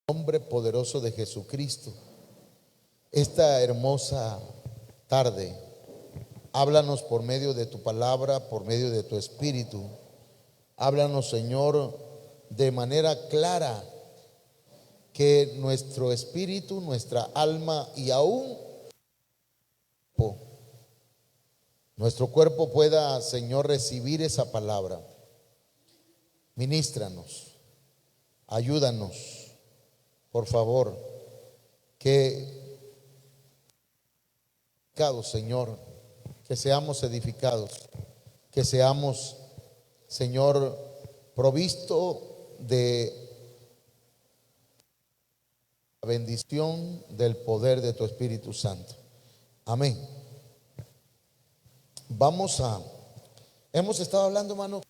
Nombre poderoso de Jesucristo. Esta hermosa tarde, háblanos por medio de tu palabra, por medio de tu espíritu. Háblanos, Señor, de manera clara, que nuestro espíritu, nuestra alma y aún nuestro cuerpo pueda, Señor, recibir esa palabra. Ministranos, ayúdanos, por favor, que, Señor, que seamos edificados, que seamos, Señor, provisto de la bendición del poder de tu Espíritu Santo. Amén. Hemos estado hablando, hermano,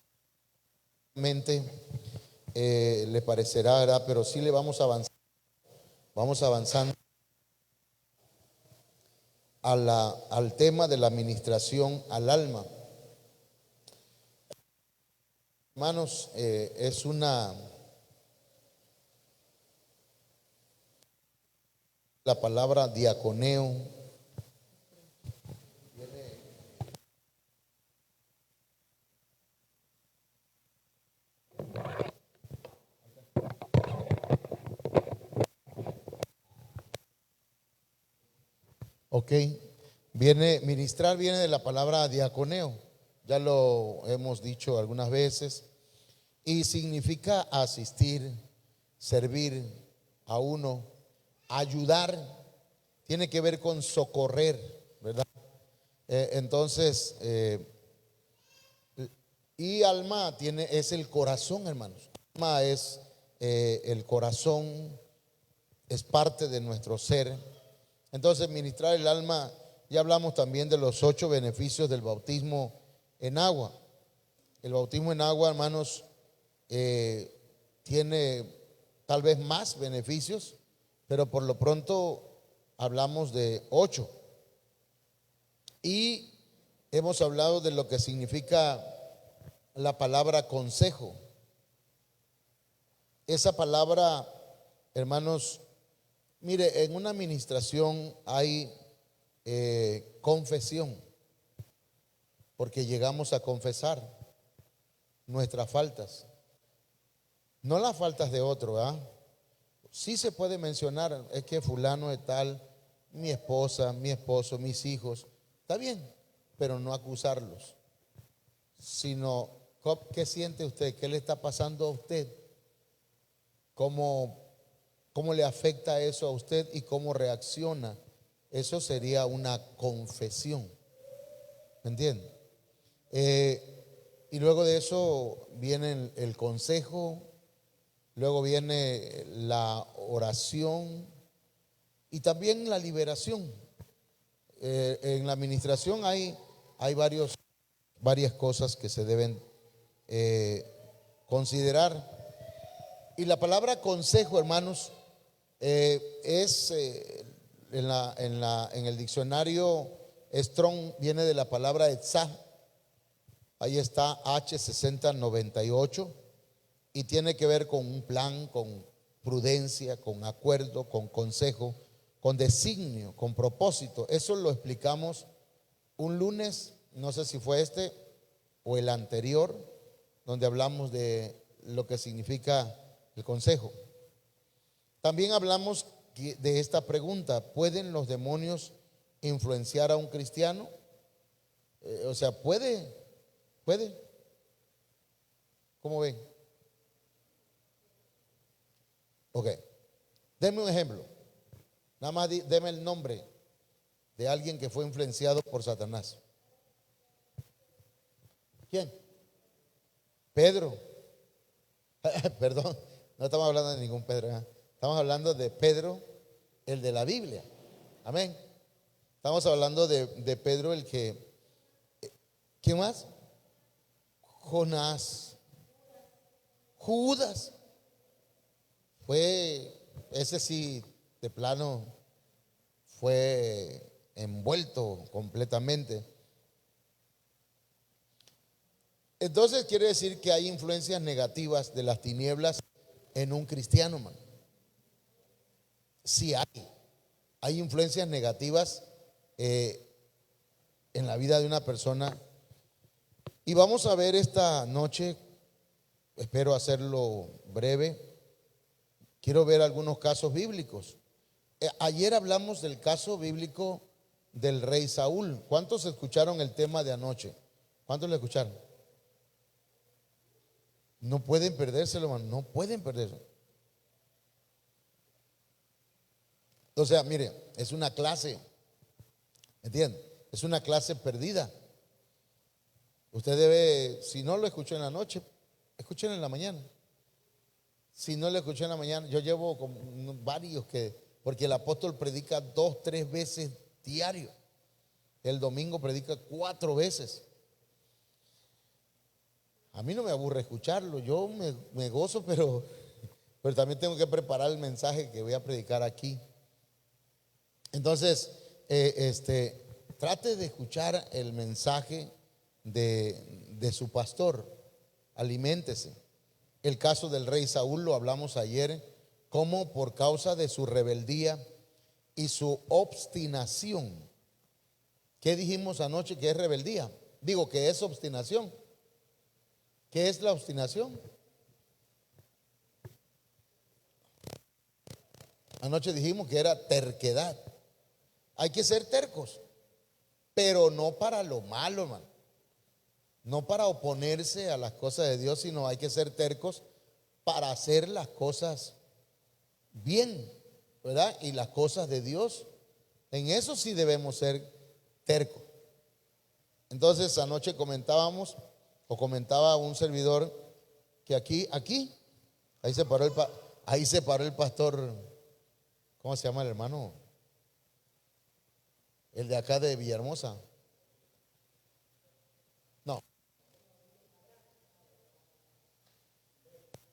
le parecerá, ¿verdad? Pero sí le vamos avanzando al tema de la ministración al alma. Hermanos, es la palabra diaconeo. Ok, ministrar viene de la palabra diaconeo, ya lo hemos dicho algunas veces, y significa asistir, servir a uno, ayudar, tiene que ver con socorrer, ¿verdad? Entonces, y alma es el corazón, hermanos. Alma es el corazón, es parte de nuestro ser. Entonces, ministrar el alma, ya hablamos también de los 8 beneficios del bautismo en agua. El bautismo en agua, hermanos, tiene tal vez más beneficios, pero por lo pronto hablamos de 8. Y hemos hablado de lo que significa la palabra consejo. Esa palabra, hermanos, mire, en una administración hay confesión, porque llegamos a confesar nuestras faltas, no las faltas de otro, ¿ah? Sí se puede mencionar, es que fulano de tal, mi esposa, mi esposo, mis hijos, está bien, pero no acusarlos, sino ¿qué siente usted? ¿Qué le está pasando a usted? ¿Cómo le afecta eso a usted y cómo reacciona? Eso sería una confesión, ¿me entiende? Y luego de eso viene el consejo, luego viene la oración y también la liberación. En la administración hay varias cosas que se deben considerar. Y la palabra consejo, hermanos, es en el diccionario Strong, viene de la palabra etzá. Ahí está H6098 y tiene que ver con un plan, con prudencia, con acuerdo, con consejo, con designio, con propósito. Eso lo explicamos un lunes, no sé si fue este o el anterior, donde hablamos de lo que significa el consejo. También hablamos de esta pregunta: ¿pueden los demonios influenciar a un cristiano? O sea, ¿puede? ¿Cómo ven? Ok, denme un ejemplo. Nada más deme el nombre de alguien que fue influenciado por Satanás. ¿Quién? Pedro. Perdón, no estamos hablando de ningún Pedro, ¿eh? Estamos hablando de Pedro, el de la Biblia. Amén. Estamos hablando de Pedro, el que, ¿quién más? Jonás, Judas. Ese sí, de plano, fue envuelto completamente. Entonces quiere decir que hay influencias negativas de las tinieblas en un cristiano, man. sí hay influencias negativas en la vida de una persona. Y vamos a ver esta noche, espero hacerlo breve, quiero ver algunos casos bíblicos. Ayer hablamos del caso bíblico del rey Saúl. ¿Cuántos escucharon el tema de anoche? ¿Cuántos lo escucharon? No pueden perdérselo, hermano, no pueden perdérselo. O sea, mire, es una clase, ¿entiende? Es una clase perdida. Usted debe, si no lo escuchó en la noche, escúchelo en la mañana. Si no lo escuchó en la mañana, yo llevo con varios porque el apóstol predica 2, 3 veces diario. El domingo predica 4 veces. A mí no me aburre escucharlo, yo me gozo, pero también tengo que preparar el mensaje que voy a predicar aquí. Entonces, trate de escuchar el mensaje de su pastor, aliméntese. El caso del rey Saúl lo hablamos ayer, cómo por causa de su rebeldía y su obstinación. ¿Qué dijimos anoche que es rebeldía? Digo que es obstinación. ¿Qué es la obstinación? Anoche dijimos que era terquedad. Hay que ser tercos, pero no para lo malo, hermano. No para oponerse a las cosas de Dios, sino hay que ser tercos para hacer las cosas bien, ¿verdad? Y las cosas de Dios, en eso sí debemos ser tercos. Entonces anoche comentábamos, o comentaba un servidor, que ahí se paró el pastor, ¿cómo se llama el hermano? El de acá de Villahermosa. No,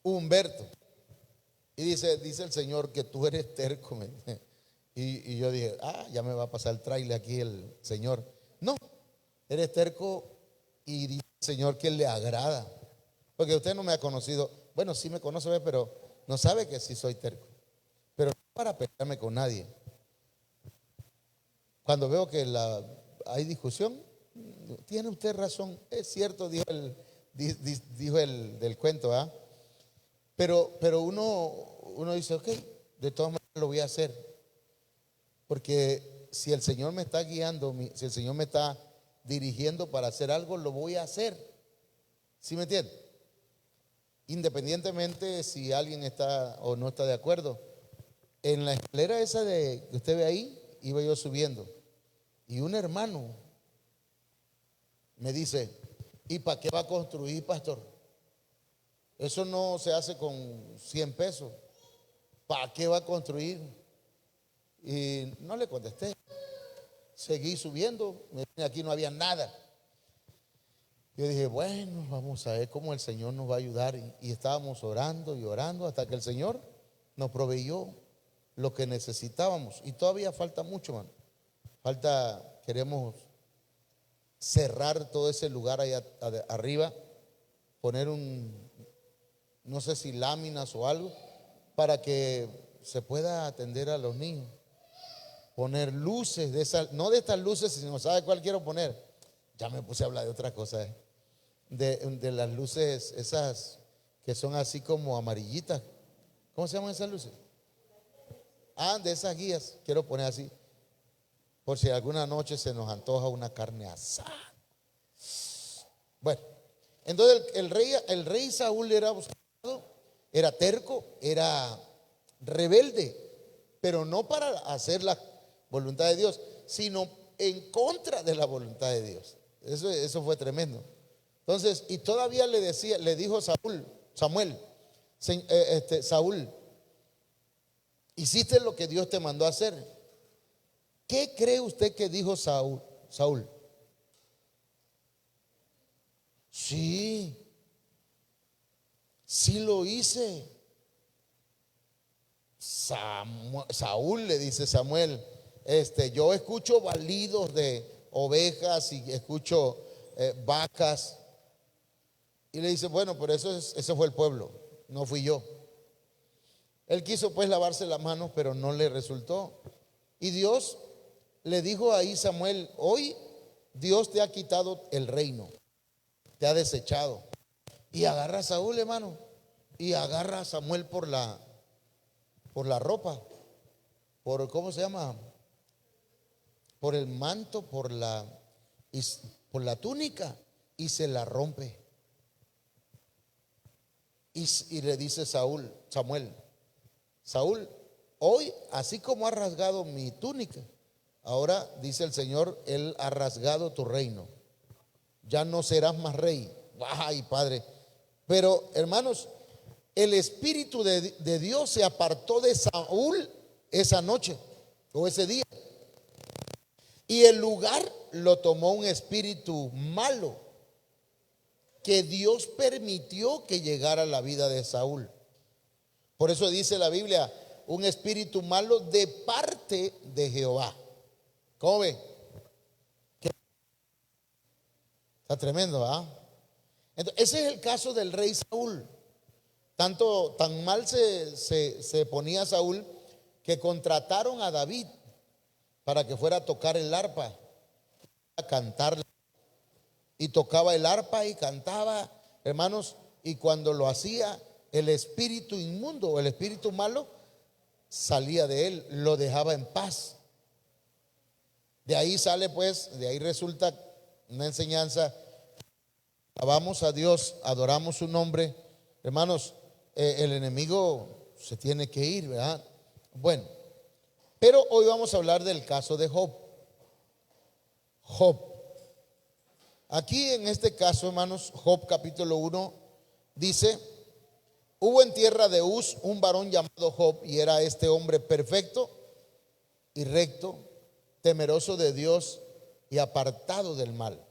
Humberto. Y dice el Señor que tú eres terco. Y yo dije, ya me va a pasar el trailer aquí el Señor. No, eres terco y dice el Señor que le agrada. Porque usted no me ha conocido. Bueno, sí me conoce, pero no sabe que sí soy terco. Pero no para pelearme con nadie. Cuando veo que hay discusión, tiene usted razón, es cierto, dijo el del cuento, ¿ah? Pero uno dice, ok, de todas maneras lo voy a hacer. Porque si el Señor me está guiando, si el Señor me está dirigiendo para hacer algo, lo voy a hacer. ¿Sí me entiende? Independientemente si alguien está o no está de acuerdo. En la escalera esa que usted ve ahí, iba yo subiendo. Y un hermano me dice, ¿y para qué va a construir, pastor? Eso no se hace con 100 pesos. ¿Para qué va a construir? Y no le contesté. Seguí subiendo. Aquí no había nada. Yo dije, bueno, vamos a ver cómo el Señor nos va a ayudar. Y estábamos orando y orando hasta que el Señor nos proveyó lo que necesitábamos. Y todavía falta mucho, man. Queremos cerrar todo ese lugar allá arriba, poner no sé si láminas o algo, para que se pueda atender a los niños. Poner luces no de estas luces, sino ¿sabe cuál quiero poner? Ya me puse a hablar de otra cosa, de las luces esas que son así como amarillitas. ¿Cómo se llaman esas luces? De esas guías, quiero poner así. Por si alguna noche se nos antoja una carne asada. Bueno, entonces el rey Saúl era obstinado, era terco, era rebelde, pero no para hacer la voluntad de Dios, sino en contra de la voluntad de Dios. Eso fue tremendo. Entonces, y todavía le dijo Samuel, Saúl, hiciste lo que Dios te mandó a hacer. ¿Qué cree usted que dijo Saúl? Sí lo hice. Saúl le dice Samuel, yo escucho balidos de ovejas y escucho vacas. Y le dice, bueno, pero eso fue el pueblo, no fui yo. Él quiso pues lavarse las manos, pero no le resultó. Y Dios le dijo ahí Samuel: hoy Dios te ha quitado el reino, te ha desechado. Y agarra a Saúl, hermano, y agarra a Samuel por la ropa, ¿cómo se llama? Por el manto, por la túnica, y se la rompe. Y le dice Samuel: Saúl, hoy, así como ha rasgado mi túnica, ahora dice el Señor, Él ha rasgado tu reino. Ya no serás más rey. Ay, Padre. Pero, hermanos, el Espíritu de Dios se apartó de Saúl esa noche o ese día. Y el lugar lo tomó un espíritu malo que Dios permitió que llegara a la vida de Saúl. Por eso dice la Biblia: un espíritu malo de parte de Jehová. ¿Cómo ve? Está tremendo, ¿ah? Entonces, ese es el caso del rey Saúl. Tan mal se ponía Saúl, que contrataron a David para que fuera a tocar el arpa, a cantar. Y tocaba el arpa y cantaba, hermanos. Y cuando lo hacía, el espíritu inmundo, el espíritu malo, salía de él, lo dejaba en paz. De ahí sale pues, de ahí resulta una enseñanza. Alabamos a Dios, adoramos su nombre, hermanos. El enemigo se tiene que ir, ¿verdad? Bueno, pero hoy vamos a hablar del caso de Job. Job. Aquí en este caso, hermanos, Job capítulo 1 dice: hubo en tierra de Uz un varón llamado Job, y era este hombre perfecto y recto, temeroso de Dios y apartado del mal.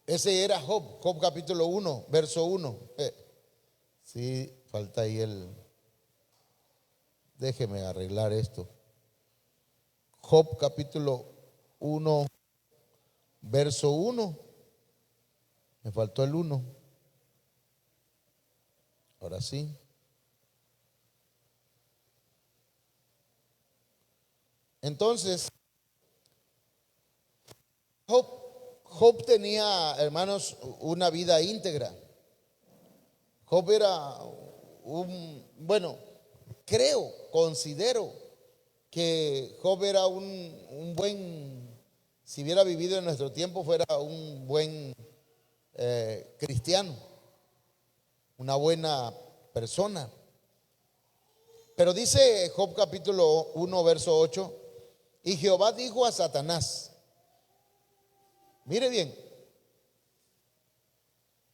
Ese era Job. Job capítulo 1, verso 1. Sí, falta ahí déjeme arreglar esto. Job capítulo 1, verso 1. Me faltó el 1. Ahora sí. Entonces, Job tenía, hermanos, una vida íntegra. Job era considero que Job era un buen, si hubiera vivido en nuestro tiempo, fuera un buen cristiano, una buena persona. Pero dice Job capítulo 1, verso 8: y Jehová dijo a Satanás. Mire bien,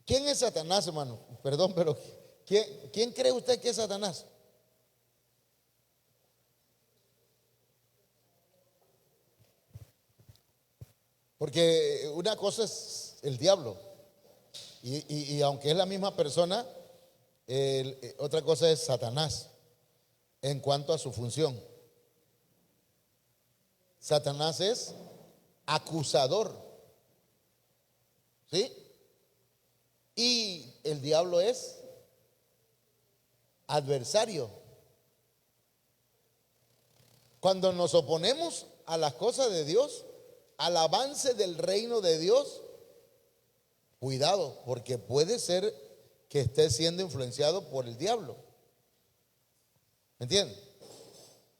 ¿quién es Satanás, hermano? Perdón, pero ¿quién cree usted que es Satanás? Porque una cosa es el diablo, y aunque es la misma persona, otra cosa es Satanás en cuanto a su función. Satanás es acusador, ¿sí? Y el diablo es adversario. Cuando nos oponemos a las cosas de Dios, al avance del reino de Dios, cuidado, porque puede ser que esté siendo influenciado por el diablo. ¿Me entienden?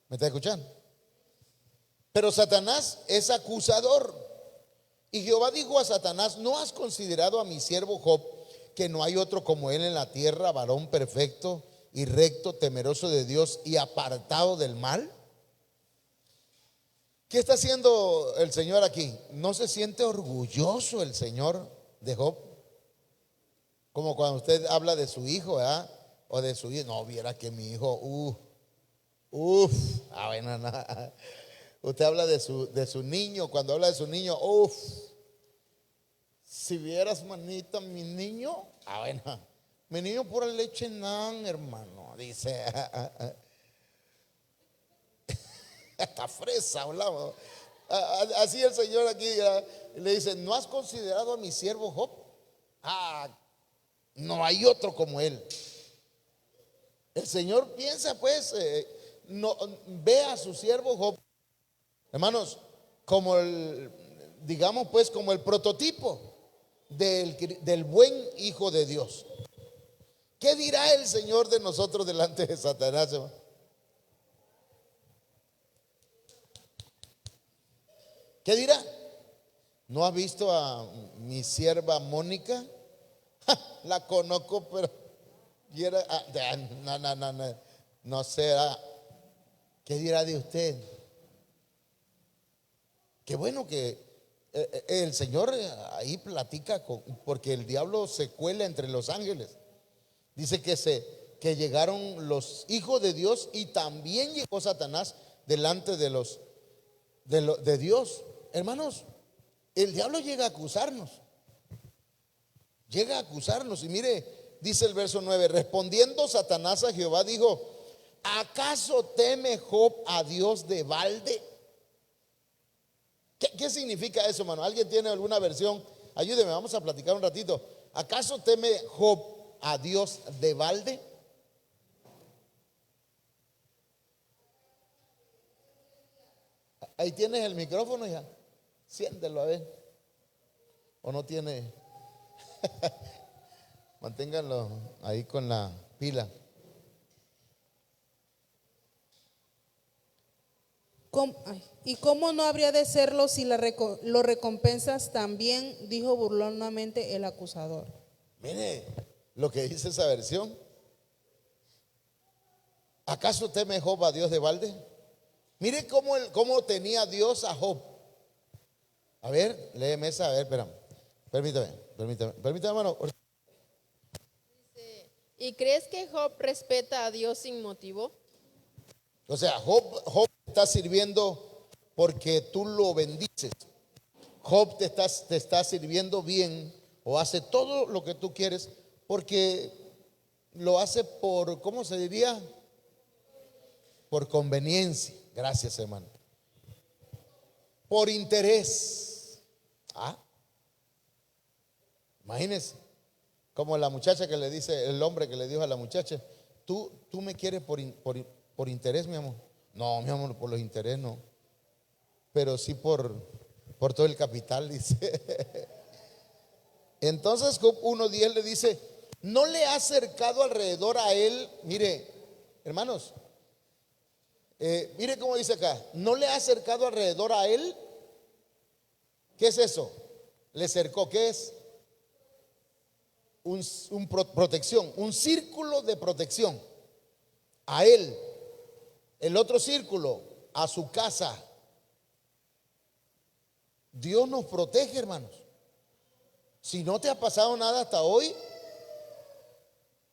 ¿Me está escuchando? Pero Satanás es acusador. Y Jehová dijo a Satanás: ¿no has considerado a mi siervo Job, que no hay otro como él en la tierra, varón perfecto y recto, temeroso de Dios y apartado del mal? ¿Qué está haciendo el Señor aquí? ¿No se siente orgulloso el Señor de Job? Como cuando usted habla de su hijo, ¿verdad? O de su hijo. No, viera que mi hijo, bueno, no. Usted habla de su niño. Cuando habla de su niño, si vieras, manita, mi niño, bueno, mi niño pura leche nan, hermano, dice. Esta fresa hablamos. Así el Señor aquí le dice: ¿no has considerado a mi siervo Job? No hay otro como él. Señor piensa pues, no, ve a su siervo Job, hermanos, como digamos pues, como el prototipo del buen hijo de Dios. ¿Qué dirá el Señor de nosotros delante de Satanás, hermano? ¿Qué dirá? ¿No has visto a mi sierva Mónica? La conozco, pero no sé. ¿Qué dirá de usted? Qué bueno que el Señor ahí platica porque el diablo se cuela entre los ángeles. Dice que llegaron los hijos de Dios y también llegó Satanás delante de Dios. Hermanos, el diablo llega a acusarnos. Llega a acusarnos. Y mire, dice el verso 9: respondiendo Satanás a Jehová, dijo: ¿acaso teme Job a Dios de balde? ¿Qué significa eso, hermano? ¿Alguien tiene alguna versión? Ayúdeme, vamos a platicar un ratito. ¿Acaso teme Job a Dios de balde? Ahí tienes el micrófono ya. Siéntelo a ver. ¿O no tiene? Manténganlo ahí con la pila. ¿Y cómo no habría de serlo si lo recompensas también? Dijo burlonamente el acusador. Mire lo que dice esa versión. ¿Acaso teme Job a Dios de balde? Mire cómo tenía Dios a Job. A ver, léeme esa, a ver, espérame. Permítame, hermano. ¿Y crees que Job respeta a Dios sin motivo? O sea, Job está sirviendo porque tú lo bendices. Job te está sirviendo bien o hace todo lo que tú quieres porque lo hace por, ¿cómo se diría? Por conveniencia. Gracias, hermano. Por interés. Imagínense, como la muchacha que le dice, el hombre que le dijo a la muchacha: tú me quieres por interés, mi amor. No, mi amor, por los intereses no, pero sí por todo el capital, dice. Entonces Job 1:10 le dice: ¿no le ha acercado alrededor a él? Mire, hermanos, mire cómo dice acá: ¿no le ha acercado alrededor a él? ¿Qué es eso? Le cercó, ¿qué es? Protección, un círculo de protección a él. El otro círculo, a su casa. Dios nos protege, hermanos. Si no te ha pasado nada hasta hoy,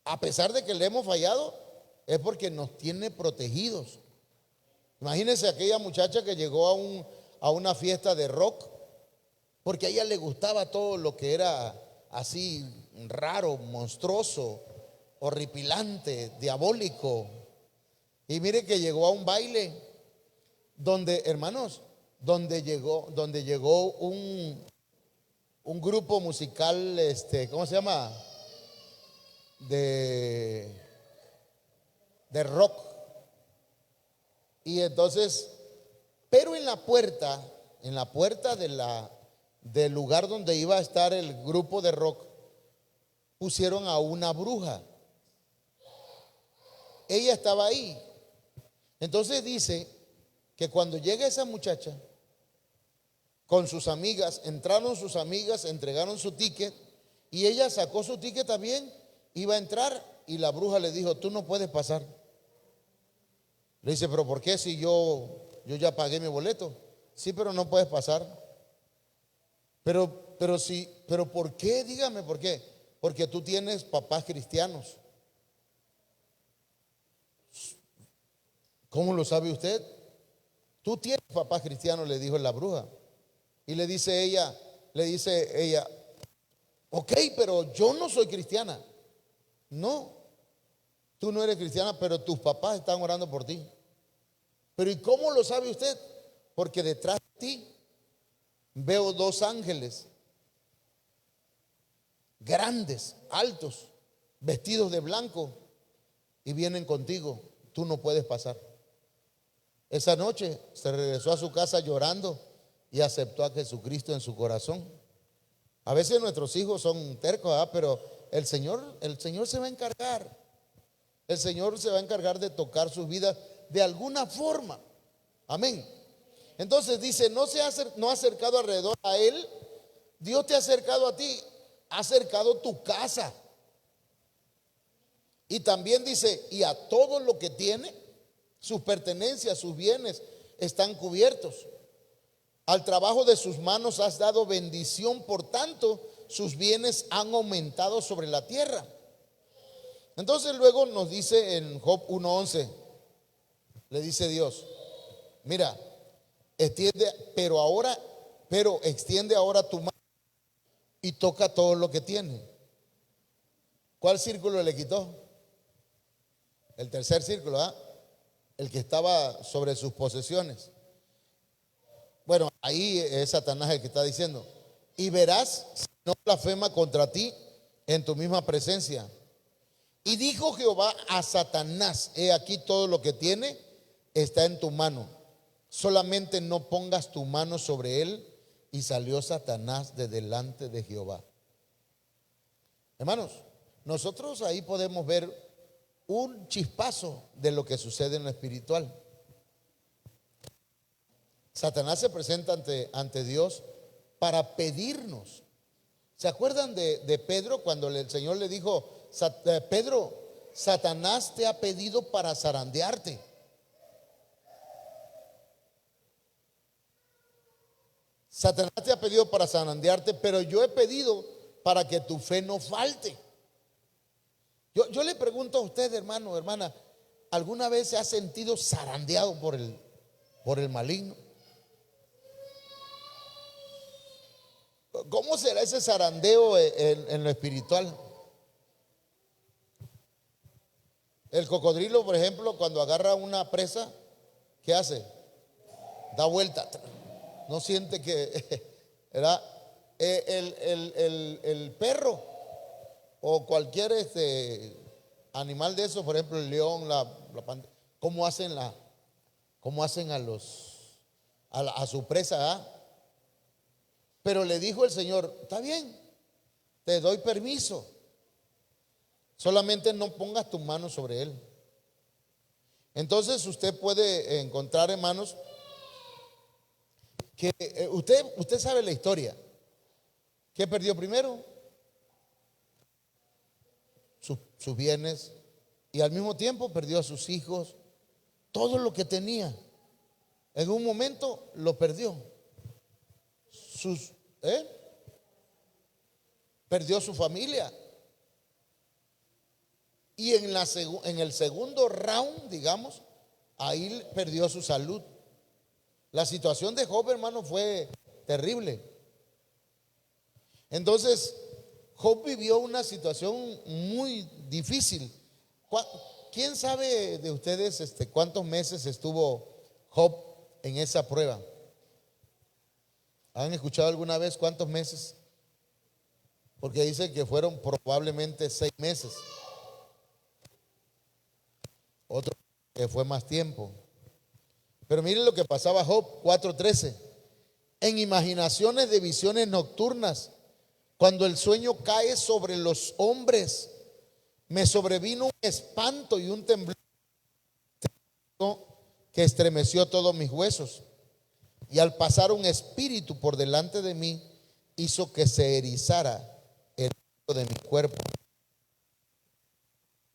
a pesar de que le hemos fallado, es porque nos tiene protegidos. Imagínense aquella muchacha que llegó a una fiesta de rock, porque a ella le gustaba todo lo que era así raro, monstruoso, horripilante, diabólico. Y mire que llegó a un baile donde, hermanos, donde llegó un grupo musical, ¿cómo se llama? De rock. Y entonces, pero en la puerta del lugar donde iba a estar el grupo de rock, pusieron a una bruja. Ella estaba ahí. Entonces dice que cuando llega esa muchacha con sus amigas, entraron sus amigas, entregaron su ticket y ella sacó su ticket también, iba a entrar y la bruja le dijo: tú no puedes pasar. Le dice: pero ¿por qué si yo ya pagué mi boleto? Sí, pero no puedes pasar. Pero ¿por qué? Dígame, ¿por qué? Porque tú tienes papás cristianos. ¿Cómo lo sabe usted? Tú tienes papás cristianos, le dijo la bruja. Y le dice ella, ok, pero yo no soy cristiana. No, tú no eres cristiana, pero tus papás están orando por ti. Pero ¿y cómo lo sabe usted? Porque detrás de ti veo dos ángeles grandes, altos, vestidos de blanco. y vienen contigo, tú no puedes pasar. Esa noche se regresó a su casa llorando y aceptó a Jesucristo en su corazón. A veces nuestros hijos son tercos, ¿verdad? Pero el Señor se va a encargar. El Señor se va a encargar de tocar sus vidas de alguna forma. Amén. Entonces dice, no ha acercado alrededor a él. Dios te ha acercado a ti, ha acercado tu casa. Y también dice, y a todo lo que tiene, sus pertenencias, sus bienes están cubiertos. Al trabajo de sus manos has dado bendición, por tanto, sus bienes han aumentado sobre la tierra. Entonces luego nos dice en Job 1:11, le dice Dios, mira, extiende ahora tu mano y toca todo lo que tiene. ¿Cuál círculo le quitó? El tercer círculo, ¿ah? El que estaba sobre sus posesiones. Bueno, ahí es Satanás el que está diciendo, y verás si no blasfema contra ti en tu misma presencia. Y dijo Jehová a Satanás, he aquí todo lo que tiene está en tu mano, solamente no pongas tu mano sobre él. Y salió Satanás de delante de Jehová. Hermanos, nosotros ahí podemos ver un chispazo de lo que sucede en lo espiritual. Satanás se presenta ante Dios para pedirnos. ¿Se acuerdan de Pedro cuando el Señor le dijo, Pedro, Satanás te ha pedido para zarandearte? Satanás te ha pedido para zarandearte, pero yo he pedido para que tu fe no falte. Yo le pregunto a usted, hermano, hermana, ¿alguna vez se ha sentido zarandeado por el maligno? ¿Cómo será ese zarandeo en lo espiritual? El cocodrilo, por ejemplo, cuando agarra una presa, ¿qué hace? Da vuelta. No siente que, ¿verdad? El perro o cualquier animal de esos, por ejemplo el león, la pantera, ¿cómo hacen a su presa? ¿Ah? Pero le dijo el Señor, está bien, te doy permiso, solamente no pongas tu mano sobre él. Entonces usted puede encontrar, hermanos, que usted sabe la historia. ¿Qué perdió primero? Sus bienes, y al mismo tiempo perdió a sus hijos, todo lo que tenía. En un momento lo perdió. Perdió su familia. Y en el segundo round, digamos, ahí perdió su salud. La situación de Job, hermano, fue terrible. Entonces, Job vivió una situación muy difícil. ¿Quién sabe de ustedes cuántos meses estuvo Job en esa prueba? ¿Han escuchado alguna vez cuántos meses? Porque dice que fueron probablemente 6 meses. Otro que fue más tiempo. Pero miren lo que pasaba Job 4:13. En imaginaciones de visiones nocturnas, cuando el sueño cae sobre los hombres, me sobrevino un espanto y un temblor que estremeció todos mis huesos. Y al pasar un espíritu por delante de mí, hizo que se erizara el de mi cuerpo.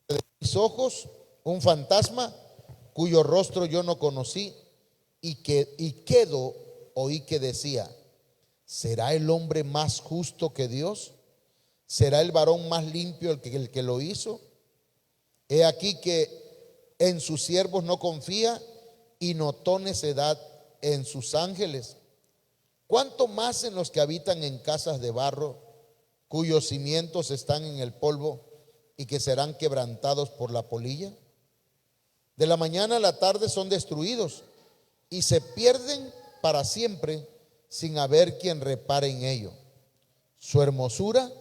De mis ojos, un fantasma cuyo rostro yo no conocí, y oí que decía, ¿será el hombre más justo que Dios? ¿Será el varón más limpio el que lo hizo? He aquí que en sus siervos no confía y notó necedad en sus ángeles. ¿Cuánto más en los que habitan en casas de barro, cuyos cimientos están en el polvo y que serán quebrantados por la polilla? De la mañana a la tarde son destruidos y se pierden para siempre sin haber quien repare en ello. Su hermosura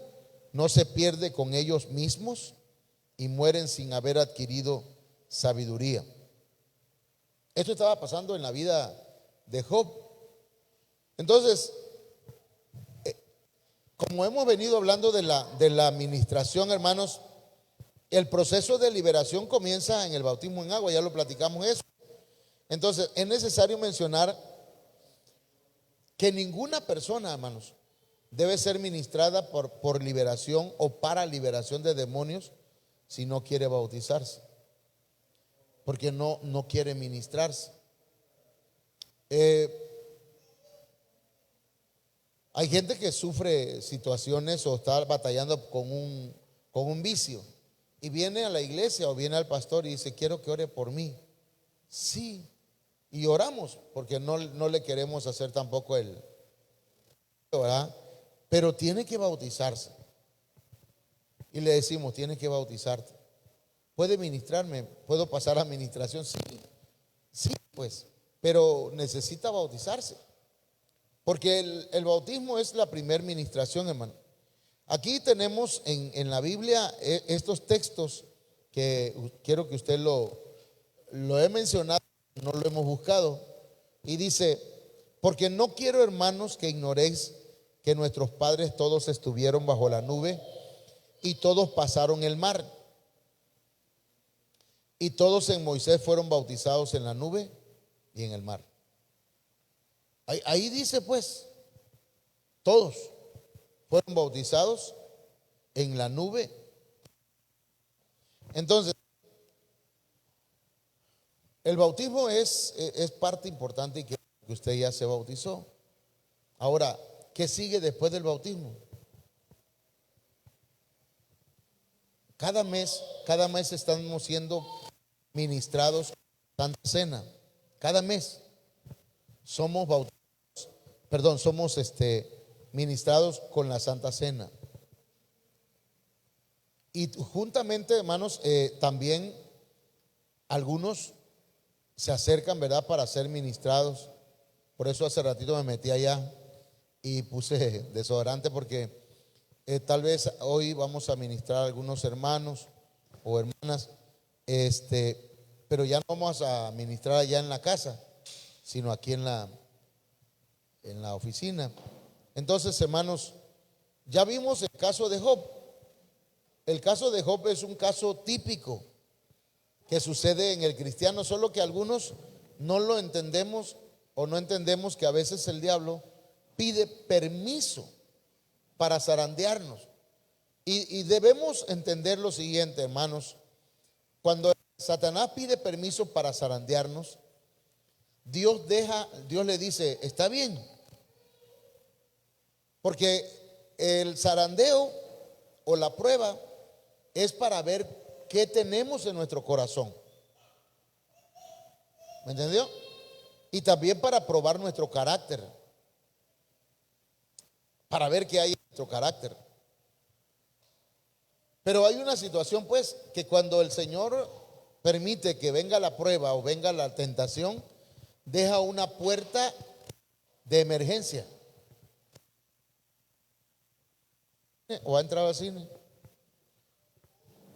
no se pierde con ellos mismos y mueren sin haber adquirido sabiduría. Esto estaba pasando en la vida de Job. Entonces, como hemos venido hablando de la administración, hermanos, el proceso de liberación comienza en el bautismo en agua, ya lo platicamos eso. Entonces, es necesario mencionar que ninguna persona, hermanos, debe ser ministrada por liberación o para liberación de demonios si no quiere bautizarse, porque no quiere ministrarse. Hay gente que sufre situaciones o está batallando con un vicio y viene a la iglesia o viene al pastor y dice: quiero que ore por mí. Sí, y oramos porque no le queremos hacer tampoco ¿verdad? Pero tiene que bautizarse. Y le decimos: tienes que bautizarte. ¿Puede ministrarme? ¿Puedo pasar a administración? Sí, sí, pues, pero necesita bautizarse. Porque el bautismo es la primer ministración, hermano. Aquí tenemos en la Biblia estos textos que quiero que usted lo he mencionado, no lo hemos buscado. Y dice: porque no quiero, hermanos, que ignoréis que nuestros padres todos estuvieron bajo la nube y todos pasaron el mar. Y todos en Moisés fueron bautizados en la nube y en el mar. Ahí dice, pues, todos fueron bautizados en la nube. Entonces, el bautismo es parte importante y que usted ya se bautizó. Ahora, ¿qué sigue después del bautismo? Cada mes estamos siendo ministrados Santa Cena. Cada mes somos bautizados, somos ministrados con la Santa Cena. Y juntamente, hermanos, también algunos se acercan, ¿verdad?, para ser ministrados. Por eso hace ratito me metí allá y puse desodorante, porque tal vez hoy vamos a ministrar a algunos hermanos o hermanas, pero ya no vamos a ministrar allá en la casa, sino aquí en la oficina. Entonces, hermanos, ya vimos el caso de Job. El caso de Job es un caso típico que sucede en el cristiano, solo que algunos no lo entendemos o no entendemos que a veces el diablo pide permiso para zarandearnos. Y debemos entender lo siguiente, hermanos: cuando Satanás pide permiso para zarandearnos, Dios le dice: está bien, porque el zarandeo o la prueba es para ver qué tenemos en nuestro corazón. ¿Me entendió? Y también para probar nuestro carácter, para ver qué hay en nuestro carácter. Pero hay una situación, pues, que cuando el Señor permite que venga la prueba o venga la tentación, deja una puerta de emergencia. ¿O ha entrado al cine?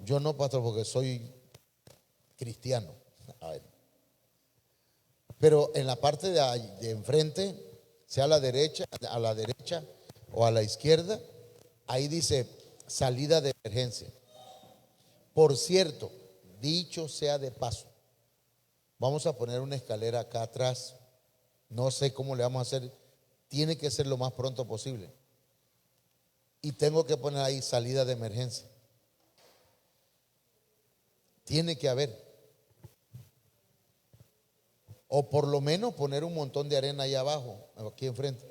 Yo no, pastor, porque soy cristiano. A ver. Pero en la parte de enfrente, sea a la derecha o a la izquierda, ahí dice salida de emergencia. Por cierto, dicho sea de paso, vamos a poner una escalera acá atrás. No sé cómo le vamos a hacer. Tiene que ser lo más pronto posible. Y tengo que poner ahí salida de emergencia. Tiene que haber. O por lo menos poner un montón de arena ahí abajo, aquí enfrente.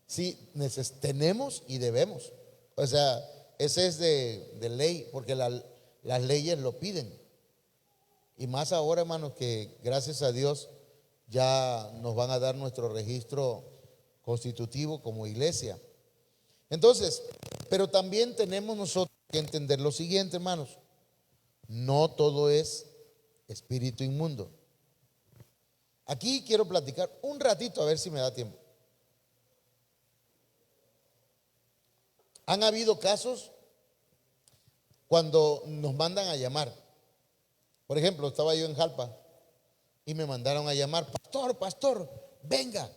Sí, tenemos y debemos. O sea, ese es de ley, porque las leyes lo piden. Y más ahora, hermanos, que gracias a Dios ya nos van a dar nuestro registro constitutivo como iglesia. Entonces, pero también tenemos nosotros que entender lo siguiente, hermanos: no todo es espíritu inmundo. Aquí quiero platicar un ratito, a ver si me da tiempo. Han habido casos cuando nos mandan a llamar. Por ejemplo, estaba yo en Jalpa y me mandaron a llamar, pastor, venga.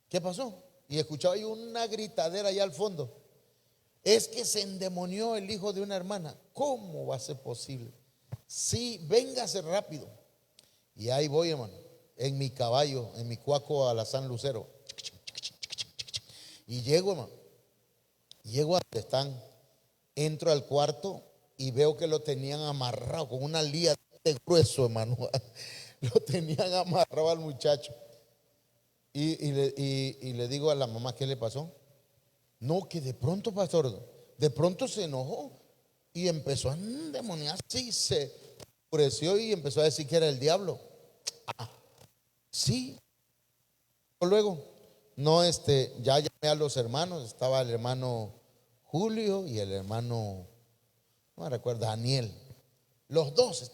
¿Qué pasó? Y escuchaba yo una gritadera allá al fondo. Es que se endemonió el hijo de una hermana. ¿Cómo va a ser posible? Sí, véngase rápido. Y ahí voy, hermano, en mi caballo, en mi cuaco a la San Lucero. Y llego, hermano, llego a donde están, entro al cuarto y veo que lo tenían amarrado con una lía de grueso, hermano. Lo tenían amarrado al muchacho. Y le digo a la mamá, ¿qué le pasó? No, que de pronto, pastor, de pronto se enojó y empezó a endemoniarse y se enfureció y empezó a decir que era el diablo. Ah, sí. Luego, no, ya llamé a los hermanos, estaba el hermano Julio y el hermano, no me recuerdo, Daniel. Los dos,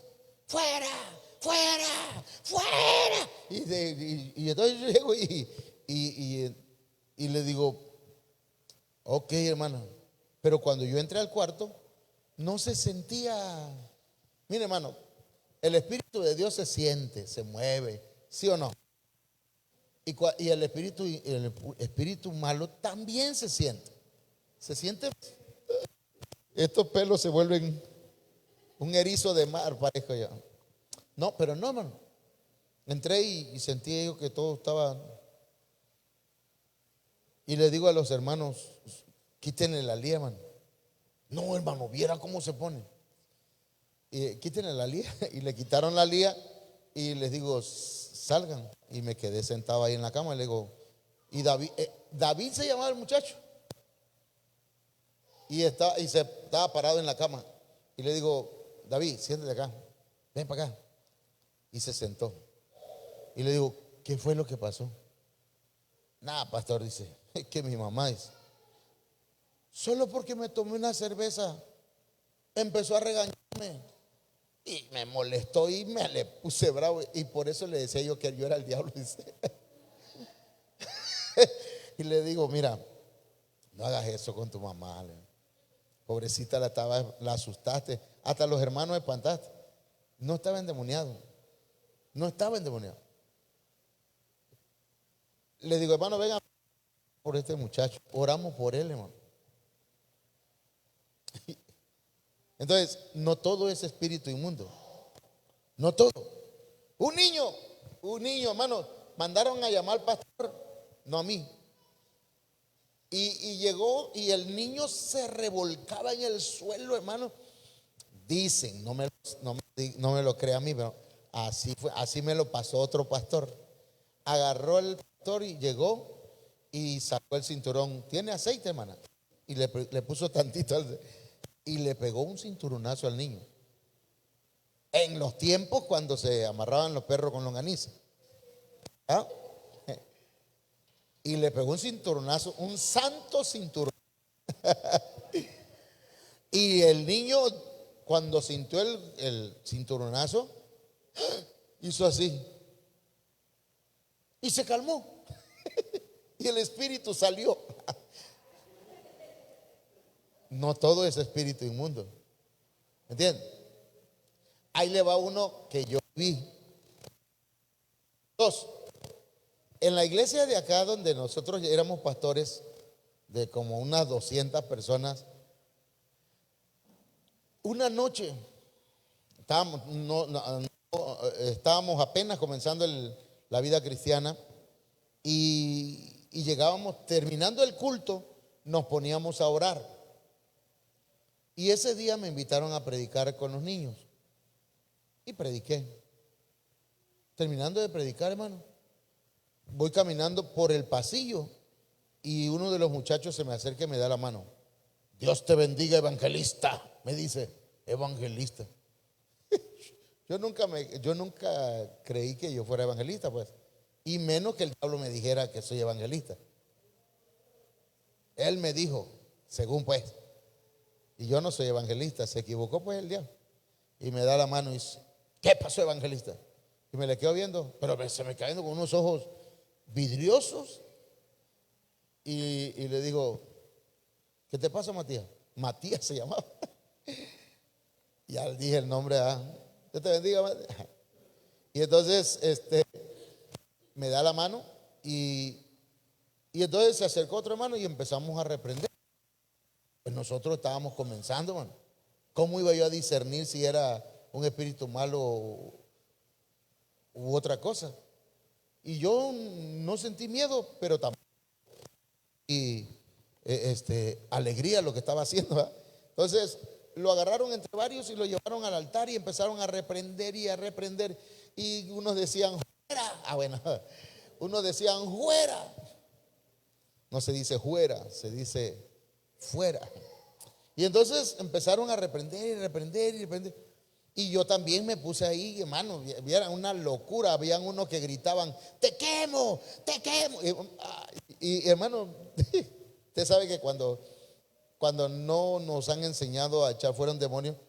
fuera, fuera, fuera. Y entonces yo llego y le digo, ok, hermano, pero cuando yo entré al cuarto, no se sentía. Mire, hermano, el Espíritu de Dios se siente, se mueve, ¿sí o no? Y el espíritu malo también se siente. Se siente. Estos pelos se vuelven un erizo de mar, parezco yo. No, pero no, hermano. Entré y sentí yo que todo estaba. Y le digo a los hermanos, quítenle la lía, hermano. No, hermano, viera cómo se pone. Y quítenle la lía. Y le quitaron la lía y les digo, salgan. Y me quedé sentado ahí en la cama y le digo, y David se llamaba el muchacho. Y se estaba parado en la cama. Y le digo, David, siéntate acá, ven para acá. Y se sentó. Y le digo, ¿qué fue lo que pasó? Nada, pastor, dice, es que mi mamá dice, solo porque me tomé una cerveza, empezó a regañarme. Y me molestó y me le puse bravo. Y por eso le decía yo que yo era el diablo, dice. Y le digo, mira, no hagas eso con tu mamá. Pobrecita, la asustaste. Hasta los hermanos espantaste. No estaba endemoniado. No estaba endemoniado. Le digo, hermano, venga por este muchacho. Oramos por él, hermano. Entonces, no todo es espíritu inmundo. No todo. Un niño, hermano, mandaron a llamar al pastor, no a mí. Y llegó y el niño se revolcaba en el suelo, hermano. Dicen, no me lo crea a mí, pero así fue, así me lo pasó otro pastor. Agarró el pastor y llegó y sacó el cinturón. ¿Tiene aceite, hermana? Y le puso tantito y le pegó un cinturonazo al niño. En los tiempos cuando se amarraban los perros con longaniza. ¿Ah? Y le pegó un cinturonazo, un santo cinturón. Y el niño, cuando sintió el cinturonazo, hizo así. Y se calmó. Y el espíritu salió. No todo es espíritu inmundo. ¿Entiendes? Ahí le va uno que yo vi. Dos. En la iglesia de acá, donde nosotros éramos pastores, de como unas 200 personas, una noche estábamos apenas comenzando la vida cristiana y llegábamos, terminando el culto, nos poníamos a orar. Y ese día me invitaron a predicar con los niños y prediqué. Terminando de predicar, hermano, voy caminando por el pasillo y uno de los muchachos se me acerca y me da la mano. Dios te bendiga, evangelista, me dice, evangelista. Yo nunca creí que yo fuera evangelista, pues, y menos que el diablo me dijera que soy evangelista. Él me dijo, según pues, y yo no soy evangelista. Se equivocó pues el diablo y me da la mano y dice, ¿qué pasó, evangelista? Y me le quedo viendo, pero se me caen con unos ojos vidriosos y le digo, ¿Qué te pasa, Matías? Matías se llamaba. Ya le dije el nombre. Dios te bendiga, Matías. Y entonces me da la mano y entonces se acercó otro hermano y empezamos a reprender. Pues nosotros estábamos comenzando, hermano. ¿Cómo iba yo a discernir si era un espíritu malo u otra cosa? Y yo no sentí miedo, pero tampoco y alegría lo que estaba haciendo, ¿verdad? Entonces lo agarraron entre varios y lo llevaron al altar y empezaron a reprender y a reprender. Y unos decían fuera. Bueno, unos decían fuera. No se dice fuera, se dice fuera. Y entonces empezaron a reprender y reprender y reprender. Y yo también me puse ahí, hermano, vieran una locura. Habían unos que gritaban, te quemo, te quemo. Y hermano, usted sabe que cuando no nos han enseñado a echar fuera un demonio,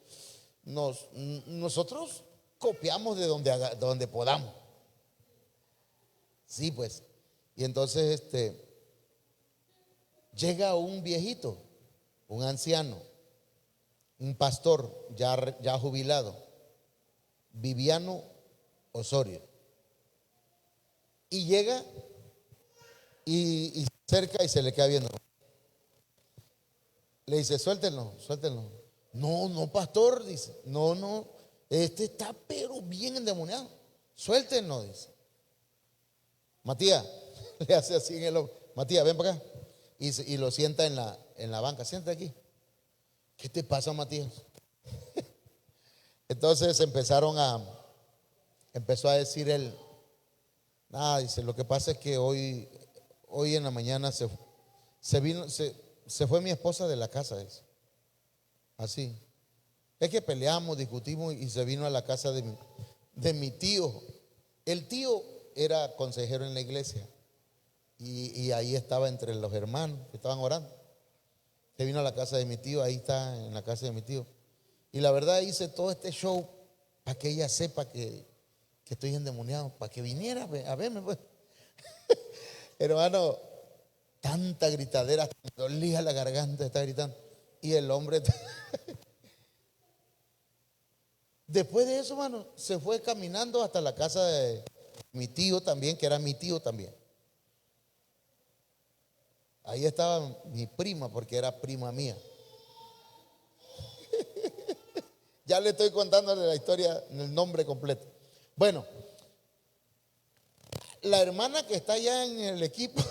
nosotros copiamos de donde podamos. Sí, pues. Y entonces llega un viejito, un anciano, un pastor ya jubilado, Viviano Osorio. Y llega y se acerca y se le queda viendo. Le dice, suéltenlo, suéltenlo. No, no, pastor, dice. No, está pero bien endemoniado. Suéltenlo, dice. Matías, le hace así en el hombro. Matías, ven para acá. Y lo sienta en la banca. Siéntate aquí. ¿Qué te pasa, Matías? Entonces empezó a decir él, nada, dice, lo que pasa es que hoy en la mañana se fue mi esposa de la casa, dice. Así. Es que peleamos, discutimos y se vino a la casa de mi tío. El tío era consejero en la iglesia y ahí estaba entre los hermanos que estaban orando. Se vino a la casa de mi tío, ahí está en la casa de mi tío. Y la verdad hice todo este show para que ella sepa que estoy endemoniado, para que viniera a verme, pues. Hermano, tanta gritadera, hasta me dolía la garganta, está gritando. Y el hombre, después de eso, hermano, se fue caminando hasta la casa de mi tío también, que era mi tío también. Ahí estaba mi prima, porque era prima mía. Ya le estoy contándole la historia, el nombre completo. Bueno, la hermana que está allá en el equipo,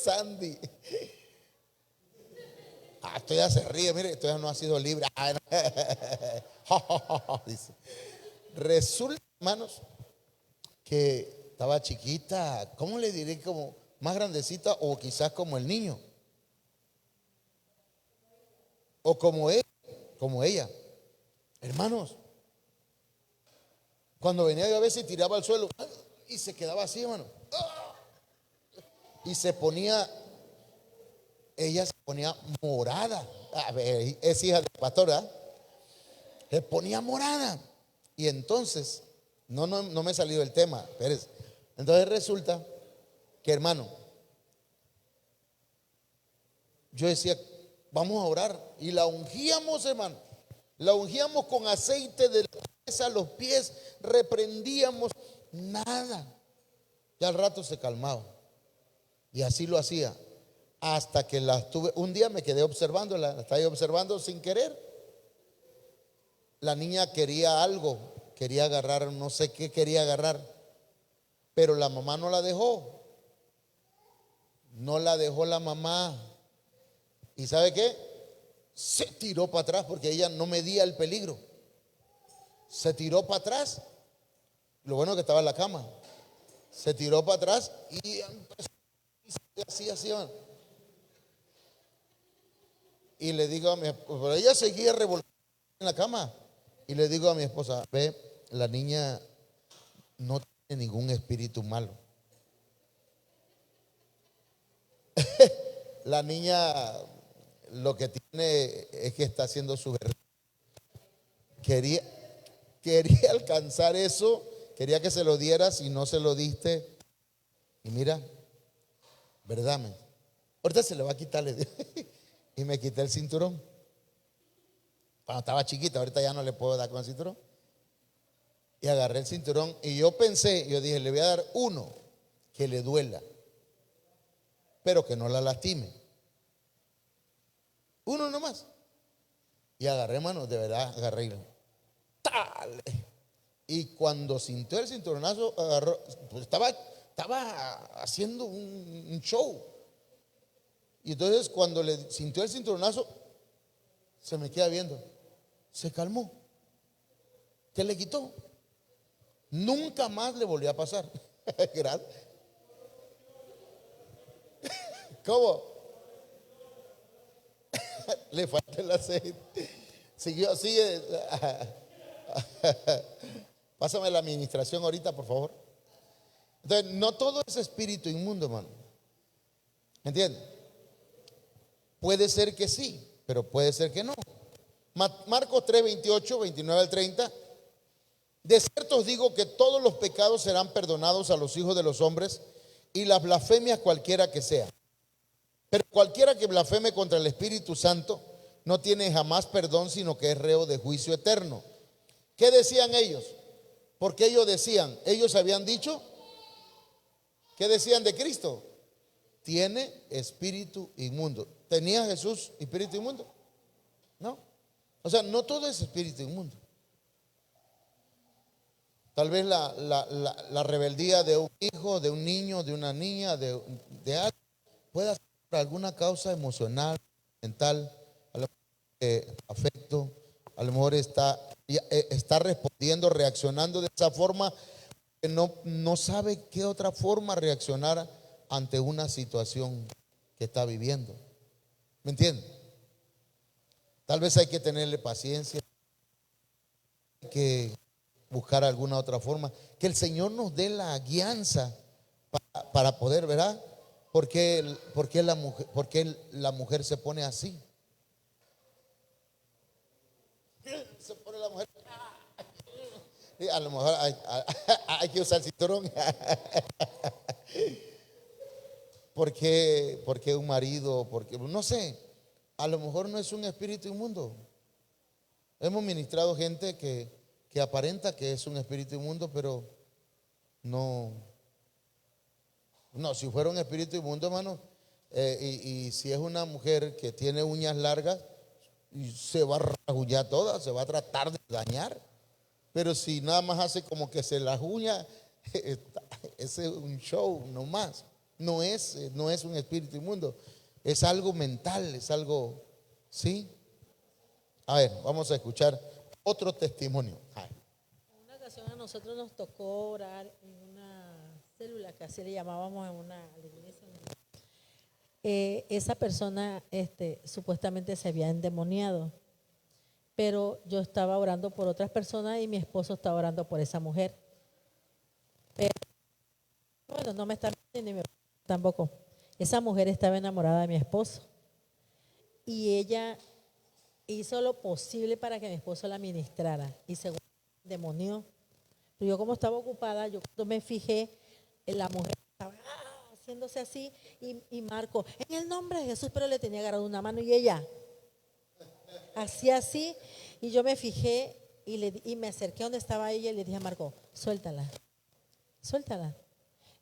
Sandy. Esto ya se ríe, mire, esto ya no ha sido libre. Dice. Resulta, hermanos, que estaba chiquita, ¿cómo le diré? Como más grandecita o quizás como el niño. O como ella. Hermanos, cuando venía yo a veces tiraba al suelo y se quedaba así, hermano. Y ella se ponía morada. A ver, es hija del pastor, ¿verdad? Se ponía morada. Y entonces, no me ha salido el tema, Pérez. Entonces resulta que, hermano, yo decía, vamos a orar. Y la ungíamos, hermano. La ungíamos con aceite de la cabeza a los pies. Reprendíamos, nada. Y al rato se calmaba. Y así lo hacía. Hasta que la tuve. Un día me quedé observando, la estaba observando sin querer. La niña quería algo, quería agarrar, no sé qué quería agarrar, pero la mamá no la dejó. No la dejó la mamá. ¿Y sabe qué? Se tiró para atrás porque ella no medía el peligro. Se tiró para atrás. Lo bueno que estaba en la cama. Se tiró para atrás y empezó así. Y le digo a mi esposa, pero ella seguía revolviendo en la cama. Y le digo a mi esposa, ve, la niña no tiene ningún espíritu malo. La niña lo que tiene es que está haciendo su verdad. Quería alcanzar eso, quería que se lo dieras y no se lo diste. Y mira, verdad, ahorita se le va a quitar. y me quité el cinturón. Cuando estaba chiquita, ahorita ya no le puedo dar con el cinturón. Y agarré el cinturón y yo dije, le voy a dar uno que le duela, pero que no la lastime. Uno nomás. Y agarré, hermano, de verdad, agarré y ¡tale! Y cuando sintió el cinturonazo, agarró, pues estaba haciendo un show. Y entonces cuando le sintió el cinturonazo, se me queda viendo. Se calmó. ¿Qué le quitó? Nunca más le volvió a pasar. Gracias. ¿Cómo? Le falta el aceite. Sigue. Pásame la administración ahorita, por favor. Entonces, no todo es espíritu inmundo, hermano. ¿Entiendes? Puede ser que sí, pero puede ser que no. Marcos 3, 28, 29 al 30. De cierto os digo que todos los pecados serán perdonados a los hijos de los hombres y las blasfemias cualquiera que sea. Pero cualquiera que blasfeme contra el Espíritu Santo no tiene jamás perdón, sino que es reo de juicio eterno. ¿Qué decían ellos? Porque ellos habían dicho, ¿qué decían de Cristo? Tiene espíritu inmundo. ¿Tenía Jesús espíritu inmundo? No. O sea, no todo es espíritu inmundo. Tal vez la rebeldía de un hijo, de un niño, de una niña, de alguien, pueda ser por alguna causa emocional, mental, a lo mejor, afecto, a lo mejor está respondiendo, reaccionando de esa forma, que no sabe qué otra forma reaccionar ante una situación que está viviendo. ¿Me entiende? Tal vez hay que tenerle paciencia, hay que buscar alguna otra forma, que el Señor nos dé la guianza para poder, ¿verdad? ¿Por qué la mujer se pone así? Se pone la mujer. Y a lo mejor hay que usar cinturón. ¿Por qué un marido? Porque no sé, a lo mejor no es un espíritu inmundo. Hemos ministrado gente que aparenta que es un espíritu inmundo, pero no, si fuera un espíritu inmundo, hermano, y si es una mujer que tiene uñas largas, se va a ragullar toda, se va a tratar de dañar. Pero si nada más hace como que se las uñas, ese es un show nomás. No es un espíritu inmundo, es algo mental, es algo, ¿sí? A ver, vamos a escuchar otro testimonio. En una ocasión a nosotros nos tocó orar en una célula que así le llamábamos en una iglesia. Esa persona supuestamente se había endemoniado, pero yo estaba orando por otras personas y mi esposo estaba orando por esa mujer. Pero, bueno, no me está mintiendo ni me tampoco. Esa mujer estaba enamorada de mi esposo y ella hizo lo posible para que mi esposo la ministrara y según demonió. Pero yo como estaba ocupada, yo cuando me fijé, la mujer estaba haciéndose así y Marco, en el nombre de Jesús, pero le tenía agarrado una mano y ella hacía así y yo me fijé y me acerqué a donde estaba ella y le dije a Marco, suéltala.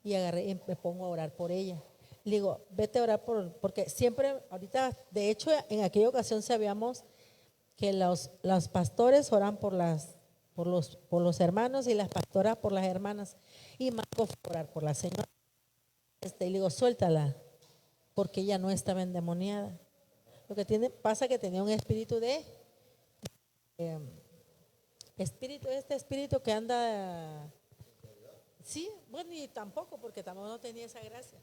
Y agarré y me pongo a orar por ella. Le digo, vete a orar porque siempre, ahorita, de hecho, en aquella ocasión sabíamos que los pastores oran por los hermanos y las pastoras por las hermanas. Y Marco fue a orar por la señora. Y le digo, suéltala, porque ella no estaba endemoniada. Lo que pasa que tenía un espíritu espíritu que anda. Sí, bueno, y tampoco, porque tampoco no tenía esa gracia.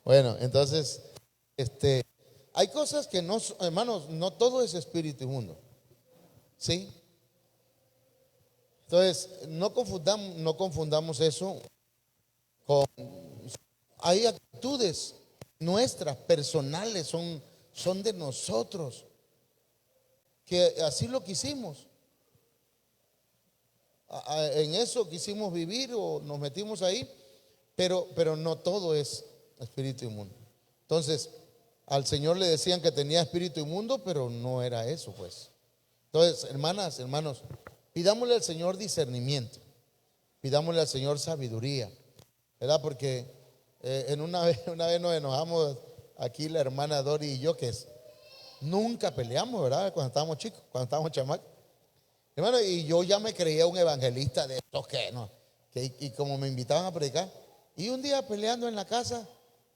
Bueno, entonces, hay cosas que no, hermanos, no todo es espíritu inmundo. ¿Sí? Entonces, no confundamos eso con. Hay actitudes nuestras, personales, son de nosotros, que así lo quisimos. En eso quisimos vivir o nos metimos ahí, pero no todo es espíritu inmundo. Entonces, al Señor le decían que tenía espíritu inmundo, pero no era eso, pues. Entonces, hermanas, hermanos, pidámosle al Señor discernimiento, pidámosle al Señor sabiduría, ¿verdad? Porque una vez nos enojamos aquí la hermana Dori y yo, nunca peleamos, ¿verdad? Cuando estábamos chicos, cuando estábamos chamacos. Hermano, y yo ya me creía un evangelista de estos que no, y como me invitaban a predicar, y un día peleando en la casa,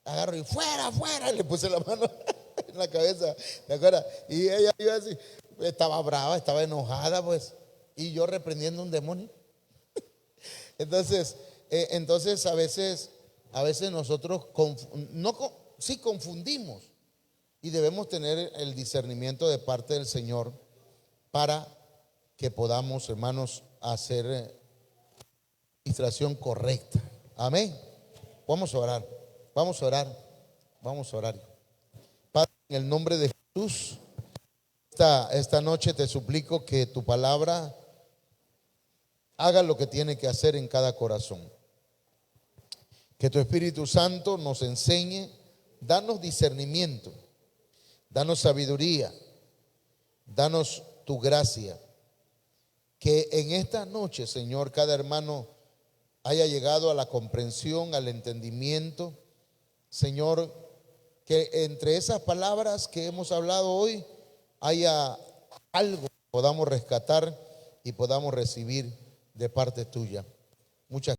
agarro y fuera, fuera, y le puse la mano en la cabeza, ¿te acuerdas? Y ella iba así, estaba brava, estaba enojada, pues, y yo reprendiendo un demonio. Entonces a veces nosotros sí confundimos, y debemos tener el discernimiento de parte del Señor para que podamos, hermanos, hacer administración correcta. Amén. Vamos a orar, vamos a orar, vamos a orar. Padre, en el nombre de Jesús, esta noche te suplico que tu palabra haga lo que tiene que hacer en cada corazón. Que tu Espíritu Santo nos enseñe, danos discernimiento, danos sabiduría, danos tu gracia. Que en esta noche, Señor, cada hermano haya llegado a la comprensión, al entendimiento. Señor, que entre esas palabras que hemos hablado hoy haya algo que podamos rescatar y podamos recibir de parte tuya. Muchas gracias.